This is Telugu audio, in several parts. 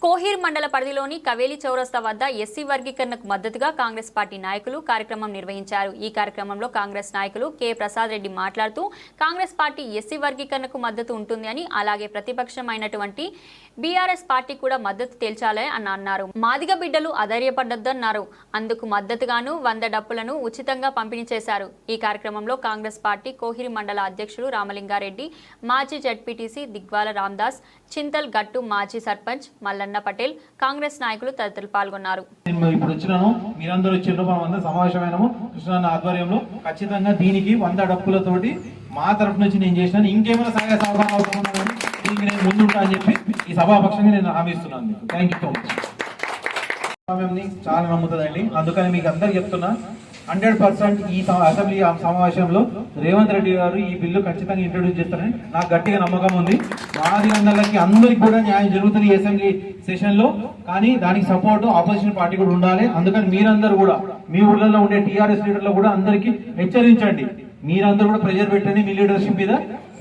కోహిర్ మండల పరిధిలోని కవేలి చౌరస్తా వద్ద ఎస్సీ వర్గీకరణకు మద్దతుగా కాంగ్రెస్ పార్టీ నాయకులు కార్యక్రమం నిర్వహించారు। ఈ కార్యక్రమంలో కాంగ్రెస్ నాయకులు కె ప్రసాద్ రెడ్డి మాట్లాడుతూ కాంగ్రెస్ పార్టీ ఎస్సీ వర్గీకరణకు మద్దతు ఉంటుంది అని, అలాగే ప్రతిపక్షమైనటువంటి బీఆర్ఎస్ పార్టీ కూడా మద్దతు తేల్చాలని అన్నారు। మాదిగ బిడ్డలు అధైర్యపడ్డొద్దన్నారు। అందుకు మద్దతుగాను 100 డప్పులను ఉచితంగా పంపిణీ చేశారు। ఈ కార్యక్రమంలో కాంగ్రెస్ పార్టీ కోహిర్ మండల అధ్యక్షులు రామలింగారెడ్డి, మాజీ జడ్పీటీసీ దిగ్వాల రామదాస్, చింతల్ గట్టు మాజీ సర్పంచ్ మల్లన్న పటేల్, కాంగ్రెస్ నాయకులు తదితరులు పాల్గొన్నారు। ఇప్పుడు వచ్చినాను, మీరందరూ వచ్చిండ్రు, మనం సమావేశమైనము కృష్ణ ఆధ్వర్యంలో। ఖచ్చితంగా దీనికి 100 డప్పులతోటి మా తరఫు నుంచి నేను చేసినాను। ఇంకేమైనా సహాయ సహకారం అవసరం దీనికి నేను ముందుంటా అని చెప్పి ఈ సభాపక్షంగా నేను హామీ ఇస్తున్నాను మీకు। Thank you so much. చాలా నమ్ముతుందండి, అందుకని మీకు అందరికి చెప్తున్నా 100% ఈ అసెంబ్లీ సమావేశంలో రేవంత్ రెడ్డి గారు ఈ బిల్లు ఖచ్చితంగా ఇంట్రొడ్యూస్ చేస్తారని నాకు గట్టిగా నమ్మకం ఉంది। మాదిగందరికి అందరికి కూడా న్యాయం జరుగుతుంది ఈ అసెంబ్లీ సెషన్ లో, కానీ దానికి సపోర్ట్ ఆపోజిషన్ పార్టీ కూడా ఉండాలి। అందుకని మీరందరూ కూడా మీ ఊళ్ళలో ఉండే టీఆర్ఎస్ లీడర్లు కూడా అందరికి హెచ్చరించండి, మీరందరూ కూడా ప్రెజర్ పెట్టండి మీ లీడర్షిప్ మీద।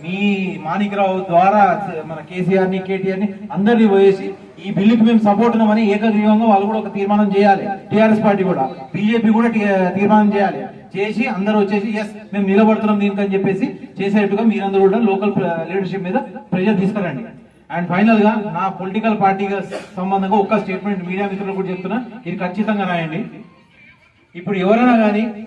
మీ మాణిక్రావు ద్వారా మన కేసీఆర్ ని కేటీఆర్ ని అందరినీ పోయేసి ఈ బిల్లుకి మేము సపోర్ట్ ఉన్నామని ఏకగ్రీవంగా వాళ్ళు కూడా ఒక తీర్మానం చేయాలి। టీఆర్ఎస్ పార్టీ కూడా, బీజేపీ కూడా తీర్మానం చేయాలి, చేసి అందరూ వచ్చేసి ఎస్ మేము నిలబడుతున్నాం దీనికని చెప్పేసి చేసేట్టుగా మీరందరూ కూడా లోకల్ లీడర్షిప్ మీద ప్రెజర్ తీసుకురండి। అండ్ ఫైనల్ గా నా పొలిటికల్ పార్టీగా సంబంధంగా ఒక్క స్టేట్మెంట్ మీడియా మిత్రులు కూడా చెప్తున్నా, ఇది ఖచ్చితంగా రాయండి। ఇప్పుడు ఎవరైనా కానీ